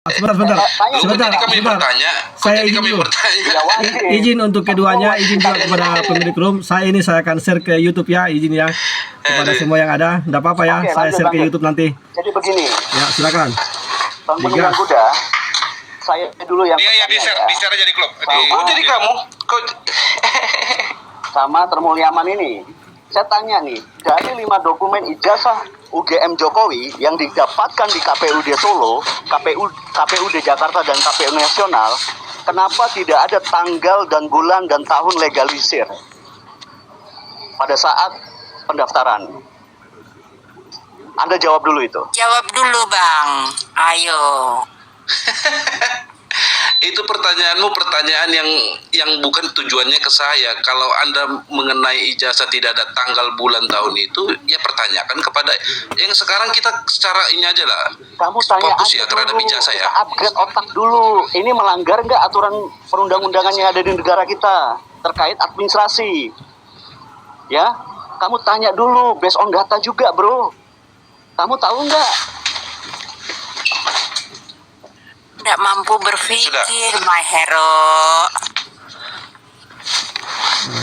Sebentar, sebentar, sebentar, Jadi kami sebentar. bertanya. Saya Jadi izin kami dulu. bertanya. Izin untuk keduanya, izin juga kepada pemilik room. Saya akan share ke YouTube ya, izin ya kepada semua yang ada. Tidak apa-apa ya, Oke, saya lanjut, share ke lanjut. YouTube nanti. Jadi begini, Ya, silakan. Bang Kuning Digas. dan Kuda, saya dulu yang Iya, bertanya di share aja di klub. Sama. Oh, jadi kamu. Kok sama Termulyaman ini. Saya tanya nih, dari 5 dokumen ijazah UGM Jokowi yang didapatkan di KPUD Solo, KPUD Jakarta dan KPU Nasional, kenapa tidak ada tanggal dan bulan dan tahun legalisir pada saat pendaftaran? Anda jawab dulu itu. Jawab dulu Bang, ayo. itu pertanyaanmu pertanyaan yang bukan tujuannya ke saya. Kalau Anda mengenai ijazah tidak ada tanggal bulan tahun itu, ya pertanyakan kepada yang sekarang kita secara ini aja lah. Kamu tanya Fokus aja ya terhadap dulu, ijazah ya. kita upgrade otak dulu. Ini melanggar nggak aturan perundang-undangan yang ada di negara kita terkait administrasi? Ya, kamu tanya dulu, based on data juga, bro. Kamu tahu nggak? Tidak mampu berpikir, Sudah. my hero.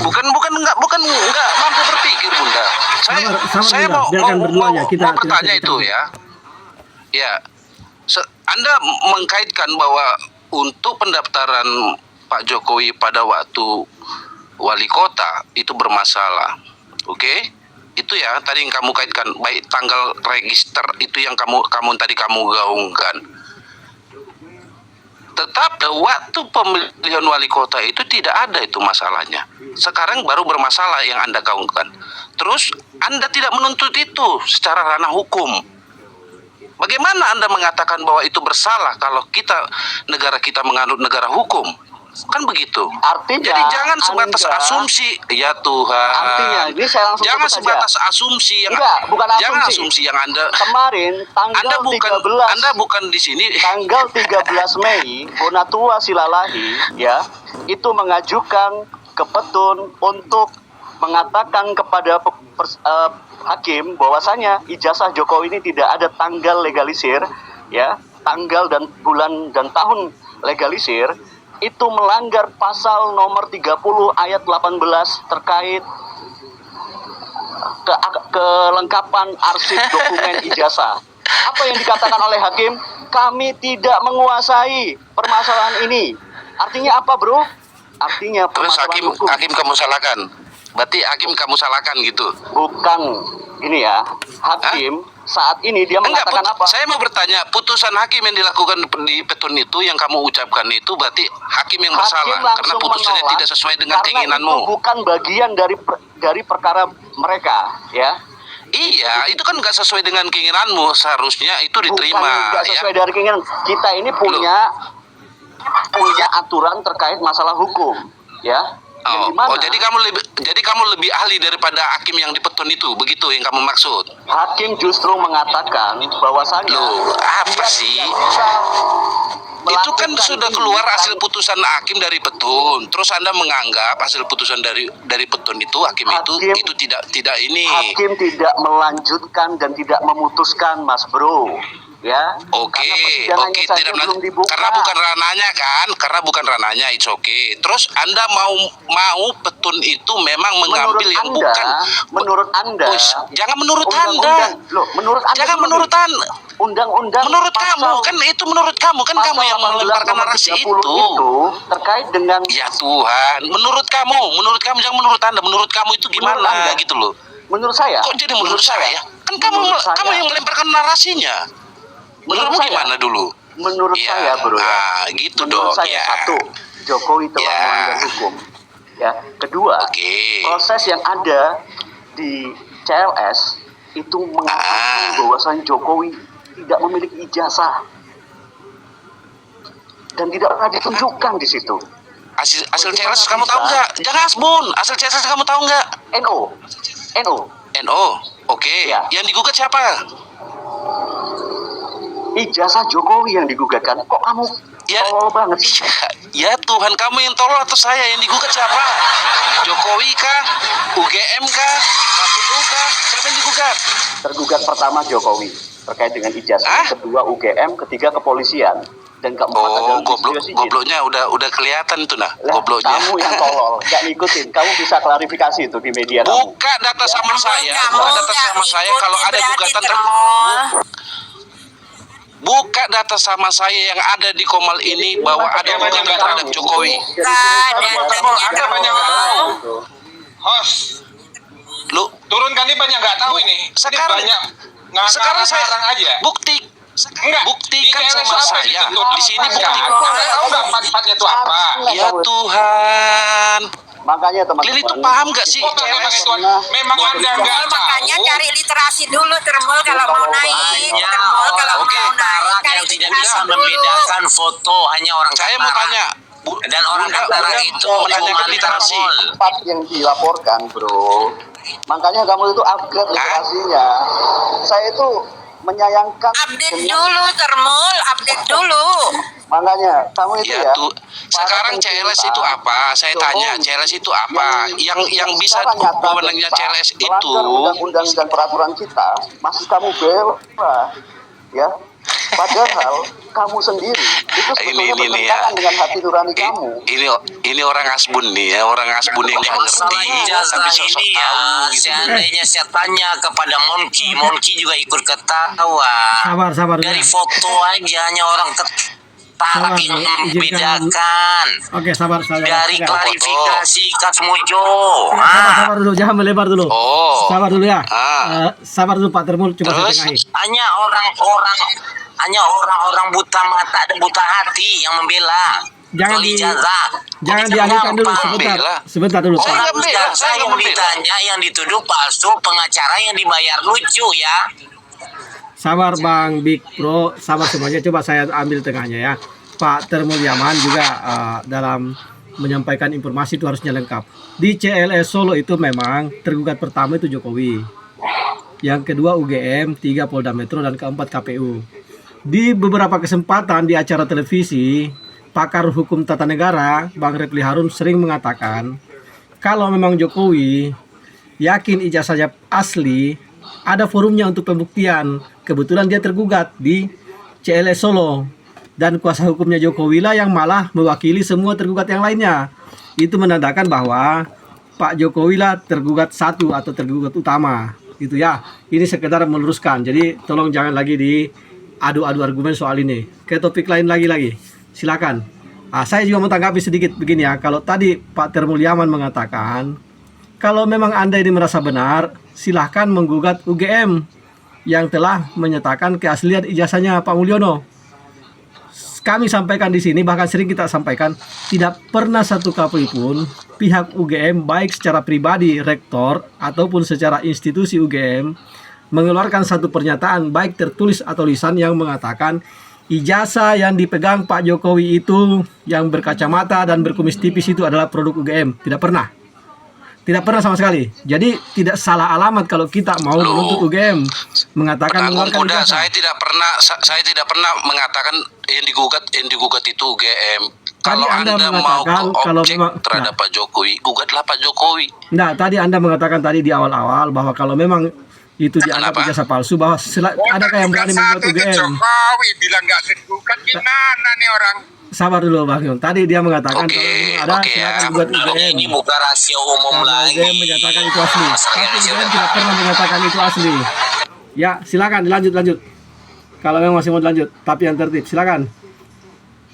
Bukan nggak mampu berpikir, Bunda. Saya Bunda. mau Biarkan berdua aja, kita bertanya itu ya. Ya, Anda mengkaitkan bahwa untuk pendaftaran Pak Jokowi pada waktu wali kota itu bermasalah. Oke? Itu ya tadi yang kamu kaitkan, baik tanggal register itu yang kamu tadi gaungkan. Tetap waktu pemilihan wali kota itu tidak ada itu masalahnya. Sekarang baru bermasalah yang Anda gaungkan. Terus Anda tidak menuntut itu secara ranah hukum. Bagaimana Anda mengatakan bahwa itu bersalah kalau negara kita menganut negara hukum? Kan begitu. Artinya, jadi jangan sebatas Anda, asumsi. Ya Tuhan. Artinya, ini saya langsung jangan sebut sebatas aja. asumsi yang Enggak, bukan asumsi. Jangan asumsi yang Anda. Kemarin tanggal Anda bukan 13. Anda bukan di sini. Tanggal 13 Mei, Bonatua Silalahi ya, itu mengajukan ke Petun untuk mengatakan kepada hakim bahwasanya ijazah Jokowi ini tidak ada tanggal legalisir ya, tanggal dan bulan dan tahun legalisir. Itu melanggar pasal nomor 30 ayat 18 terkait kelengkapan arsip dokumen ijazah. Apa yang dikatakan oleh hakim? Kami tidak menguasai permasalahan ini. Artinya apa, bro? Artinya Terus permasalahan hukum. hakim kamu salahkan. Berarti hakim kamu salahkan gitu. Bukan ini ya. Hakim saat ini dia mengatakan apa? Saya mau bertanya, putusan hakim yang dilakukan di Petun itu yang kamu ucapkan itu berarti hakim yang bersalah karena putusannya menolak, tidak sesuai dengan keinginanmu. Itu bukan bagian dari perkara mereka, ya. Iya, itu kan nggak sesuai dengan keinginanmu. Seharusnya itu diterima. Bukan nggak sesuai dari keinginan. Kita ini punya aturan terkait masalah hukum, ya. Jadi kamu lebih ahli daripada hakim yang di Petun itu, begitu yang kamu maksud? Hakim justru mengatakan bahwasanya Loh, apa sih? Itu kan sudah keluar hasil putusan hakim dari Petun. Terus Anda menganggap hasil putusan dari Petun itu hakim itu tidak ini. Hakim tidak melanjutkan dan tidak memutuskan, Mas Bro. Ya. Oke, tidak karena bukan ranahnya, it's okay. Terus Anda mau Petun itu memang mengambil yang bukan. Menurut Anda. Jangan menurut Anda. Loh, menurut Anda. Jangan menurut Anda. Undang-undang. Menurut kamu kan itu menurut kamu kan kamu yang melemparkan narasi itu terkait dengan. Ya Tuhan, menurut kamu jangan menurut Anda. Menurut kamu itu gimana gitu loh. Menurut saya. Kok jadi menurut saya? Kan kamu yang melemparkan narasinya. Menurutmu gimana dulu? Menurut saya, bro. Nah, gitu menurut dong. saya, satu, Jokowi telah melanggar hukum. Ya, kedua, proses yang ada di CLS itu mengatakan bahwasannya Jokowi tidak memiliki ijazah dan tidak pernah ditunjukkan di situ. Hasil CLS kamu tahu nggak? Jangan asbun. Hasil CLS kamu tahu nggak? NO. Oke. Ya. Yang digugat siapa? Ijazah Jokowi yang digugatkan. Kok kamu tolol banget sih? Ya Tuhan, kamu yang tolol atau saya yang digugat siapa? Jokowi kah? UGM kah? KPU kah? Siapa yang digugat? Tergugat pertama Jokowi terkait dengan ijazah, kedua UGM, ketiga kepolisian. dan keempat adalah Listio Sigit. Gobloknya udah kelihatan tuh nah, Lah, gobloknya. kamu yang tolol, nggak ngikutin. Kamu bisa klarifikasi itu di media kamu. Buka data sama saya, Kamu buka data nggak sama saya kalau ada ngikutin gugatan berarti, Termol. buka data sama saya yang ada di Komal ini bahwa ada gugatan terhadap Jokowi. Anda banyak nggak tahu. Host, Lu turunkan ini banyak nggak tahu ini. sekarang Ini banyak sekarang saya ngarang aja. buktikan Di sama TLS saya dituntut di sini apa? buktikan. Anda tahu nggak empat-empatnya itu apa? Ya Tuhan, Makanya teman-teman. Lili itu paham gak sih? Kok memang itu memang Anda nggak tahu. Makanya cari literasi dulu Termol kalau mau naik. Termol kalau Oke, mau naik cari yang tidak literasi bisa dulu. membedakan foto hanya orang Saya mau Katarak. tanya, Dan orang Katarak itu menanyakan cuma literasi. Termol. Empat yang dilaporkan, bro. Makanya kamu itu upgrade literasinya. Saya itu menyayangkan. Update dulu Termol, update dulu. Makanya kamu itu Ya ya. tuh, sekarang CLS itu apa? Saya tanya, CLS itu apa? Yang bisa wewenangnya CLS itu? melanggar undang-undang dan peraturan kita, masih kamu bela, ya. Padahal kamu sendiri itu sebetulnya bertentangan dengan hati nurani kamu. Ini orang asbun nih ya, orang asbun yang nggak Masalah ngerti, ijazah tapi sosok ini ya, tahu gitu. seandainya saya tanya kepada Monki juga ikut ketawa. Sabar Dari dulu. foto aja hanya orang Katarak Sabar, yang izinkan. membedakan. Oke, sabar. Dari Ya. klarifikasi Kasmojo. Sabar dulu, jangan melebar dulu. Oh. Sabar dulu ya. Ah. Sabar dulu Pak Termul, coba saya Terus? tengahi. Hanya orang-orang buta mata dan buta hati yang membela. Jangan Soal di- ijazah. Jangan Kok dialihkan dulu gampang? sebentar. Bela. Sebentar dulu, Pak. Saya Orang nggak bela, ijazah saya yang nggak bela. ditanya, yang dituduh palsu, pengacara yang dibayar lucu ya. Sabar Bang Big Pro, sabar semuanya. Coba saya ambil tengahnya ya. Pak Termulyaman juga dalam menyampaikan informasi itu harusnya lengkap. Di CLS Solo itu memang tergugat pertama itu Jokowi. Yang kedua UGM, 3 Polda Metro, dan keempat KPU. Di beberapa kesempatan di acara televisi, pakar hukum tata negara Bang Refli Harun sering mengatakan kalau memang Jokowi yakin ijazahnya asli, ada forumnya untuk pembuktian. Kebetulan dia tergugat di CLS Solo dan kuasa hukumnya Jokowi lah yang malah mewakili semua tergugat yang lainnya. Itu menandakan bahwa Pak Jokowi lah tergugat satu atau tergugat utama. Gitu ya. Ini sekedar meluruskan. Jadi tolong jangan lagi diadu-adu argumen soal ini. Ke topik lain lagi. Silakan. Saya juga mau tanggapi sedikit begini ya. Kalau tadi Pak Termulyaman mengatakan kalau memang Anda ini merasa benar, silahkan menggugat UGM yang telah menyatakan keaslian ijazahnya Pak Mulyono. Kami sampaikan di sini, bahkan sering kita sampaikan, tidak pernah satu kali pun pihak UGM baik secara pribadi rektor ataupun secara institusi UGM mengeluarkan satu pernyataan baik tertulis atau lisan yang mengatakan ijazah yang dipegang Pak Jokowi itu yang berkacamata dan berkumis tipis itu adalah produk UGM. Tidak pernah. Tidak pernah sama sekali. Jadi tidak salah alamat kalau kita mau menuntut UGM mengatakan Penanggung mengeluarkan kuda, ijazah. saya tidak pernah mengatakan yang digugat itu UGM. Tadi Kalau Anda Anda mau mengatakan ke kalau objek memang terhadap Pak Jokowi, gugatlah Pak Jokowi. Nah, tadi Anda mengatakan tadi di awal-awal bahwa kalau memang itu dianggap Kenapa? ijazah palsu, bahwa adakah yang berani membuat UGM? Jokowi bilang nggak tergugat gimana nih orang? Sabar dulu Bang Yun. Tadi dia mengatakan Oke, kalau memang ada oke, silakan ya. buat Nah, UGM. ini bukan rahasia umum Karena lagi. UGM menyatakan itu asli. Masyarakat Tapi Indonesia UGM udah tidak pernah mengatakan itu asli. Ya, silakan dilanjut. Kalau memang masih mau dilanjut, tapi yang tertib. Silakan.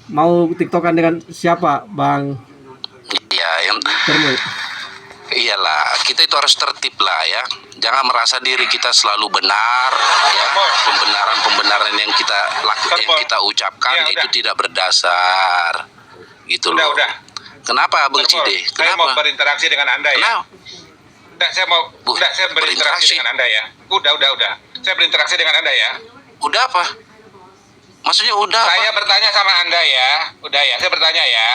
Mau tiktokan dengan siapa, Bang Ya, yang Termul? iyalah, kita itu harus tertib lah ya. Jangan merasa diri kita selalu benar ya. Pembenaran yang kita lakukan, yang kita ucapkan Ya, itu udah. tidak berdasar. Gitu loh. Udah. Kenapa Bang Termul, Cide? saya mau Kenapa? berinteraksi dengan Anda ya. Kenapa? Saya berinteraksi berinteraksi. dengan Anda ya. Udah. Saya berinteraksi dengan Anda ya. Udah apa? Maksudnya udah Saya apa? bertanya sama Anda ya. Udah ya, saya bertanya ya.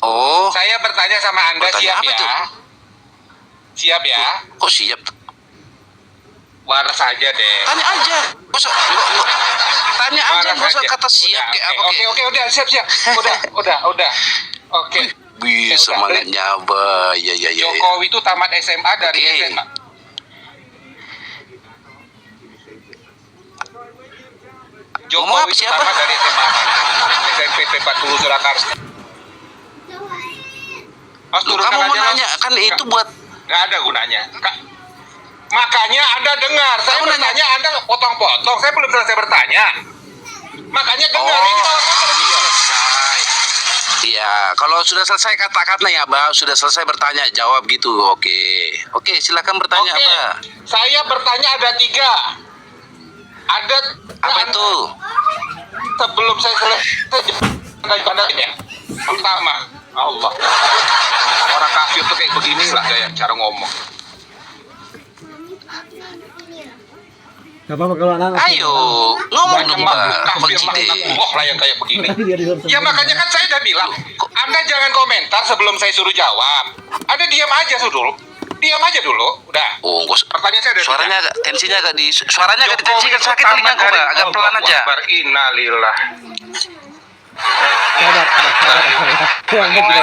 Oh, Saya bertanya sama Anda, Bertanya siap apa ya? tuh? Siap ya? kok siap? Waras aja deh. Tanya aja. Tanya aja, nggak usah kata siap kayak apa. Oke, udah, siap. Udah. Oke. Wih, Ya udah. semangatnya apa? Ya. Jokowi itu tamat SMA dari Oke. SMA. Ngomong apa, Jokowi itu siapa? tamat dari SMA. SMP. 40 Surakarta. Mas Loh, turunkan kamu mau aja, Mas. nanya kan itu buat Nggak ada gunanya. Makanya Anda dengar. Saya Kamu nanya. bertanya, Anda potong-potong. Saya belum selesai bertanya. Makanya dengar. Ini lawan motor dia. selesai. Iya, kalau sudah selesai kata-kata ya, Abah, sudah selesai bertanya jawab gitu. Oke, silakan bertanya, Oke, Abah. saya bertanya ada 3. Ada Apa itu? Sebelum saya selesai tanda ya. Pertama, Allah. Orang kafir tuh kayak beginilah gaya cara ngomong. Gak apa-apa kalau anak. Ayo, ngomong Banyak dong, makhluk Mbak. kafir, Bang makhluk Cide. Allah lah yang kayak begini. Dia di luar Ya makanya kan saya udah bilang, Anda jangan komentar sebelum saya suruh jawab. Anda diam aja dulu. Diam aja dulu, udah. Oh, Pertanyaan saya ada suaranya agak tensinya agak di suaranya agak Jokowi ditensikan, sakit pertama telingaku, dari Mbak. Agak pelan Allahu aja. Akbar, innalillah. Sabar.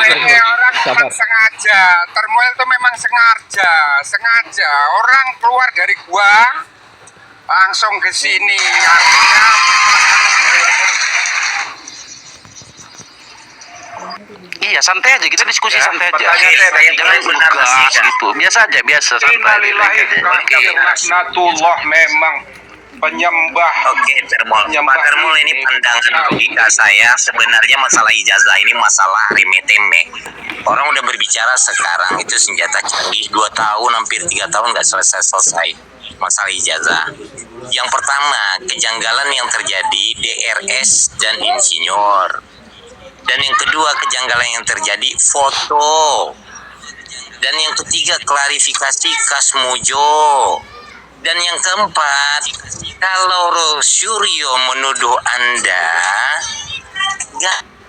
Ini orang Sabar. memang sengaja. Turmoil itu memang sengaja. Orang keluar dari gua langsung ke sini. Artinya Iya, santai aja, kita diskusi Ya, santai aja. pertanyaan saya tadi, Jangan benar gas sih, gitu. Biasa aja, biasa santai. innalillahi wa Oke. laknatullah, memang penyembah. Oke, Termol. Pak Termol, ini pandangan logika saya. Sebenarnya masalah ijazah ini masalah remeh-temeh. Orang udah berbicara sekarang itu senjata canggih. 2 tahun, hampir 3 tahun nggak selesai-selesai masalah ijazah. Yang pertama, kejanggalan yang terjadi DRS dan insinyur. Dan yang kedua, kejanggalan yang terjadi foto. Dan yang ketiga, klarifikasi Kasmujo. Dan yang keempat, kalau Suryo menuduh Anda,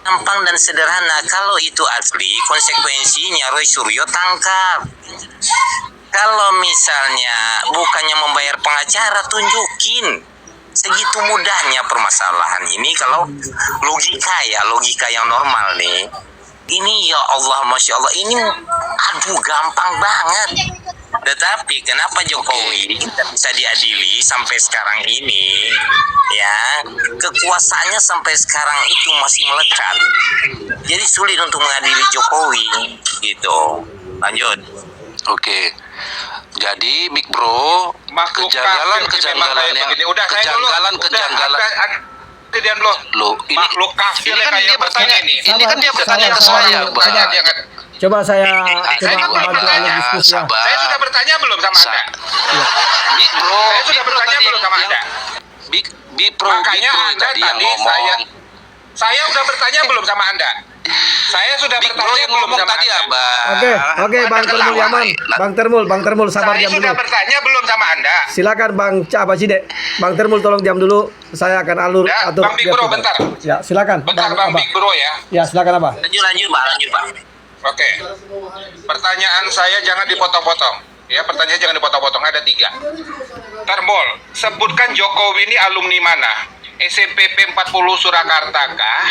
gampang dan sederhana. Kalau itu asli, konsekuensinya Roy Suryo tangkap. Kalau misalnya bukannya membayar pengacara, tunjukin. Segitu mudahnya permasalahan ini. Kalau logika yang normal nih, ini ya Allah, Masya Allah, ini aduh gampang banget. Tetapi kenapa Jokowi tidak bisa diadili sampai sekarang ini? Ya, kekuasaannya sampai sekarang itu masih melekat. Jadi sulit untuk mengadili Jokowi, gitu. Lanjut. Oke. Jadi Big Bro, Makhluk kejanggalan kafir memang kayak yang begini. Udah saya dulu. kejanggalan. Kejadian lo. Loh, ini Makhluk kafir ini kan kayak dia bertanya begini. ini kan dia bertanya ke Sabar, saya, sabar. Bang. Jangan. Coba saya Saya kan belum bantu bertanya. alur diskusi ya. Sabar. Saya sudah bertanya belum sama Anda? Big Bro, Saya sudah Big Bro bertanya tadi belum sama yang- Anda? Big Bro Makanya Anda tadi yang tadi ngomong. saya sudah bertanya belum sama Anda? Saya sudah Big Bro bertanya yang belum ngomong sama tadi, Anda? Abang. Oke, Bang Termul Yaman. Bang Termul sabar Saya diam sudah dulu. bertanya belum sama Anda? Silakan Bang Cide. Bang Termul tolong diam dulu. Saya akan alur Ya, atur. Bang Big Bro, bentar. Ya, silakan. Bentar Bang Big Bro ya. Ya, silakan Abah. Lanjut Pak. Oke. Pertanyaan saya jangan dipotong-potong. Ya, pertanyaan jangan dipotong-potong. Ada 3. Termol, sebutkan Jokowi ini alumni mana? SMPP 40 Surakarta kah?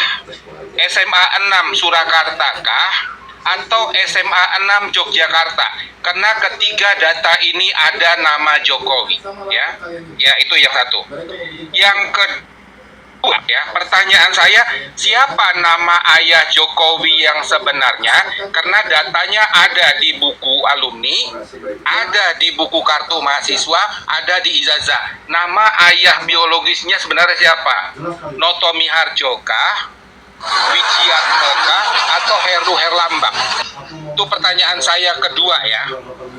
SMA 6 Surakarta kah? Atau SMA 6 Yogyakarta? Karena ketiga data ini ada nama Jokowi, ya. Ya, itu yang satu. Yang kedua, ya, pertanyaan saya, siapa nama ayah Jokowi yang sebenarnya? Karena datanya ada di buku alumni, ada di buku kartu mahasiswa, ada di ijazah. Nama ayah biologisnya sebenarnya siapa? Noto Miharjokah, Wijiatmokah, atau Heru Herlambang? Itu pertanyaan saya kedua ya.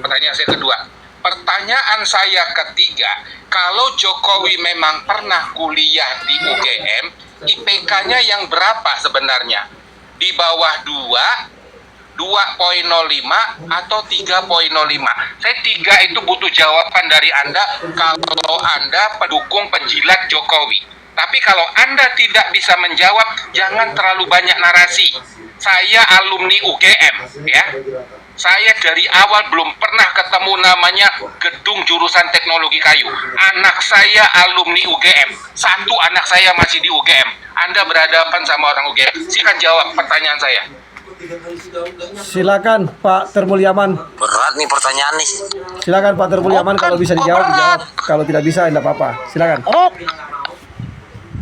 Pertanyaan saya kedua. Pertanyaan saya ketiga, kalau Jokowi memang pernah kuliah di UGM, IPK-nya yang berapa sebenarnya? Di bawah 2,05 atau 3,05? Saya 3 itu butuh jawaban dari Anda kalau Anda pendukung penjilat Jokowi. Tapi kalau Anda tidak bisa menjawab, jangan terlalu banyak narasi. Saya alumni UGM, ya. Saya dari awal belum pernah ketemu namanya gedung jurusan teknologi kayu. Anak saya alumni UGM. 1 anak saya masih di UGM. Anda berhadapan sama orang UGM. Silakan jawab pertanyaan saya. Silakan Pak Termul Yaman. Berat nih pertanyaan nih. Silakan Pak Termul Yaman, kalau bisa dijawab dijawab. Kalau tidak bisa tidak apa-apa. Silakan.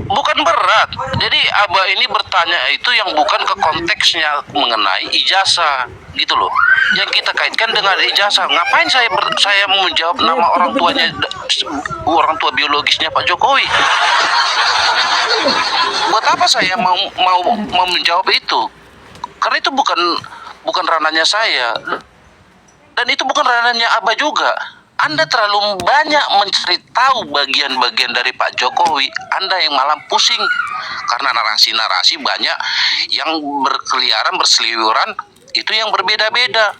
Bukan berat. Jadi Abah ini bertanya itu yang bukan ke konteksnya mengenai ijazah gitu loh. Yang kita kaitkan dengan ijazah. Ngapain saya mau menjawab nama orang tuanya, orang tua biologisnya Pak Jokowi? Buat apa saya mau menjawab itu? Karena itu bukan ranahnya saya. Dan itu bukan ranahnya Abah juga. Anda terlalu banyak mencari tahu bagian-bagian dari Pak Jokowi. Anda yang malah pusing karena narasi-narasi banyak yang berkeliaran, berseliweran, itu yang berbeda-beda.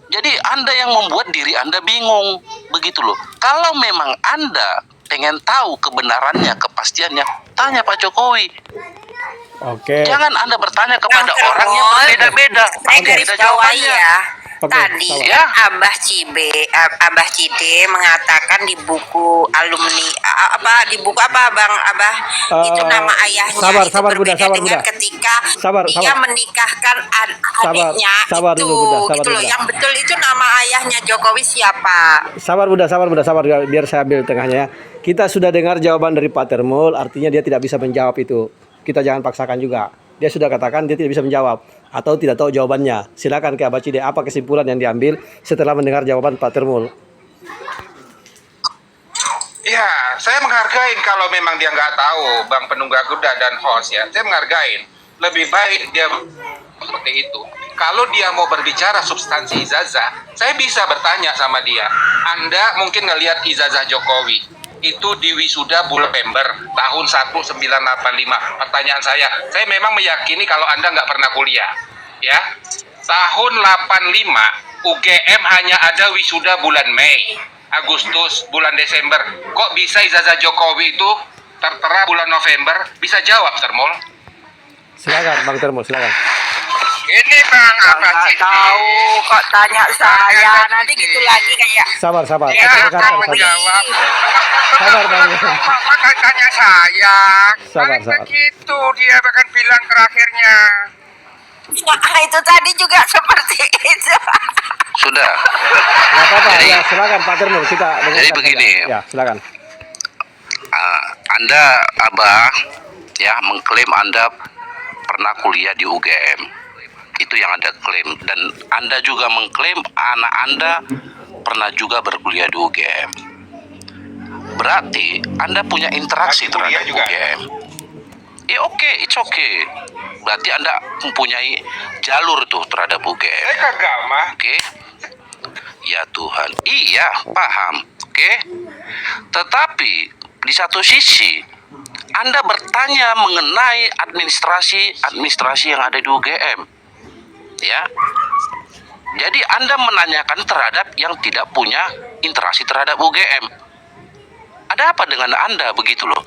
Jadi Anda yang membuat diri Anda bingung, begitu loh. Kalau memang Anda pengen tahu kebenarannya, kepastiannya, tanya Pak Jokowi. Oke. Jangan Anda bertanya kepada Bang orang yang Termol, berbeda-beda. Saya garis Beda bawahi jawabannya. ya. Oke, Tadi sabar. Ya. Abah Cide mengatakan di buku alumni di buku apa Bang Abah itu nama ayahnya sabar, itu sabar, Bunda, berbeda sabar, dengan Bunda. ketika Sabar, dia sabar. menikahkan Sabar, adiknya sabar itu dulu, Bunda, sabar gitu loh. dulu. Yang betul itu nama ayahnya Jokowi siapa? Sabar Bunda, biar saya ambil tengahnya ya. Kita sudah dengar jawaban dari Pak Termul, artinya dia tidak bisa menjawab itu. Kita jangan paksakan juga. Dia sudah katakan dia tidak bisa menjawab atau tidak tahu jawabannya. Silakan ke Abah Cide, apa kesimpulan yang diambil setelah mendengar jawaban Pak Termul? Ya, saya menghargai kalau memang dia nggak tahu, Bang Penunggang Kuda dan host ya. Saya menghargai. Lebih baik dia seperti itu. Kalau dia mau berbicara substansi ijazah, saya bisa bertanya sama dia. Anda mungkin ngelihat ijazah Jokowi itu di wisuda bulan November tahun 1985. Pertanyaan saya memang meyakini kalau Anda nggak pernah kuliah. Ya, tahun 85 UGM hanya ada wisuda bulan Mei, Agustus, bulan Desember. Kok bisa ijazah Jokowi itu tertera bulan November? Bisa jawab, Termol? Silakan Bang Termul, silakan. Ini Bang Abah Nggak Cide. tahu kok tanya saya nanti gitu lagi kayak Sabar. Dia Kita akan dengarkan, sabar. menjawab. Sabar, Bang. Maka tanya saya. Sabar. Begitu dia akan bilang terakhirnya. nah, itu tadi juga seperti itu. Sudah. Nggak apa-apa, ya silakan Pak Termul, kita dengarkan. Jadi begini. saja. Ya, silakan. Anda Abah ya mengklaim Anda pernah kuliah di UGM. Itu yang Anda klaim, dan Anda juga mengklaim anak Anda pernah juga berkuliah di UGM. Berarti Anda punya interaksi Lagi kuliah terhadap juga. UGM. Oke, it's okay. Berarti Anda mempunyai jalur tuh terhadap UGM. Saya kagak mah. Oke. Ya Tuhan. Iya, paham. Oke. Tetapi di satu sisi Anda bertanya mengenai administrasi yang ada di UGM. Ya. Jadi Anda menanyakan terhadap yang tidak punya interaksi terhadap UGM. Ada apa dengan Anda begitu loh?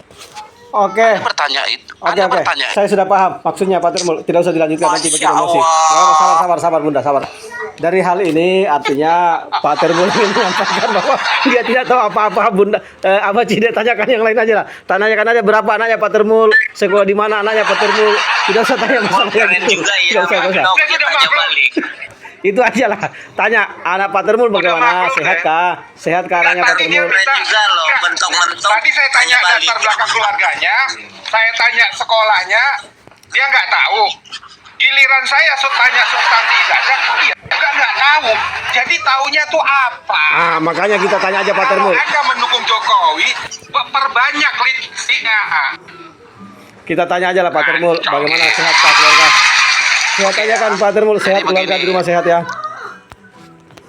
Oke. Anda bertanya itu. Anda Oke. bertanya. Saya sudah paham maksudnya Pak Termul. Tidak usah dilanjutkan nanti bikin Masya emosi. Allah. Sabar Bunda, sabar. Dari hal ini artinya Pak Termul ingin menyampaikan bahwa dia tidak tahu apa-apa Bunda. Abah Cide tanyakan yang lain aja lah. Tanyakan aja berapa anaknya Pak Termul, sekolah di mana anaknya Pak Termul. Tidak usah tanya masalah yang Keren itu. juga ya. Tidak usah. Kenapa dia tanya balik? Itu aja lah. Tanya anak Pak Termul bagaimana? maklum, Sehatkah anaknya Pak Tadi dia Termul? Keren juga loh, Enggak. mentok-mentok. Tadi saya tanya Tanya balik. latar belakang keluarganya, saya tanya sekolahnya, dia nggak tahu. Giliran saya tanya substansi ijazah, dia juga nggak tahu. Jadi taunya tuh apa? Ah, makanya kita tanya aja Pak Kalau Termul. Anda mendukung Jokowi, perbanyak listinya. Kita tanya aja lah Pak Termul, Oke. bagaimana sehat Pak keluarga? Sehat aja kan Pak Termul, sehat Jadi keluarga begini. di rumah sehat ya.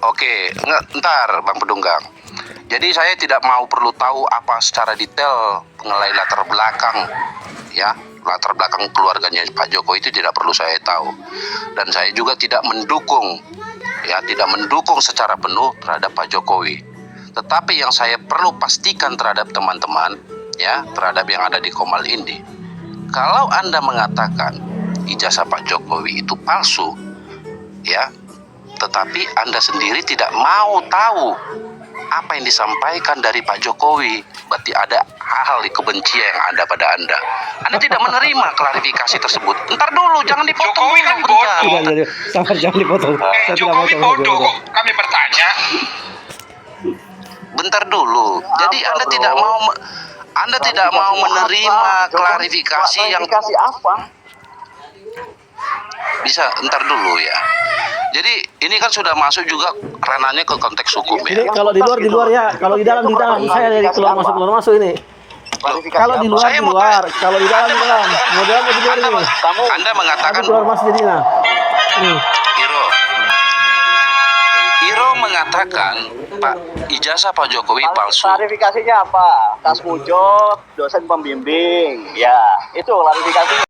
Oke, ntar Bang Pedunggang. Jadi saya tidak mau perlu tahu apa secara detail mengenai latar belakang, ya, latar belakang keluarganya Pak Jokowi itu tidak perlu saya tahu. Dan saya juga tidak mendukung, ya, tidak mendukung secara penuh terhadap Pak Jokowi. Tetapi yang saya perlu pastikan terhadap teman-teman, ya, terhadap yang ada di Komal Indi, kalau Anda mengatakan ijazah Pak Jokowi itu palsu, ya, tetapi Anda sendiri tidak mau tahu apa yang disampaikan dari Pak Jokowi, berarti ada hal-hal kebencian yang ada pada Anda. Anda tidak menerima klarifikasi tersebut. Ntar dulu, jangan dipotong Jokowi dulu, kan bentar. bodoh. Tidak, sabar jangan dipotong. Saya tidak Jokowi mau bodoh kok. Kami bertanya. Bentar dulu. Jadi Anda tidak mau Anda tidak mau menerima klarifikasi yang Klarifikasi apa? bisa ntar dulu ya. Jadi ini kan sudah masuk juga ranahnya ke konteks hukum Ini ya. kalau di luar ya, kalau di dalam saya dari keluar masuk ini. Klarifikasi Kalau di apa? luar Saya di mau luar, kalau di dalam di dalam. Mau dalam mau di luar ini. Anda mengatakan Aku keluar masuk jadi nah. Nih. Iro mengatakan Pak ijazah Pak Jokowi palsu. Klarifikasinya apa? Tas Mujo, dosen pembimbing. Ya, itu klarifikasinya.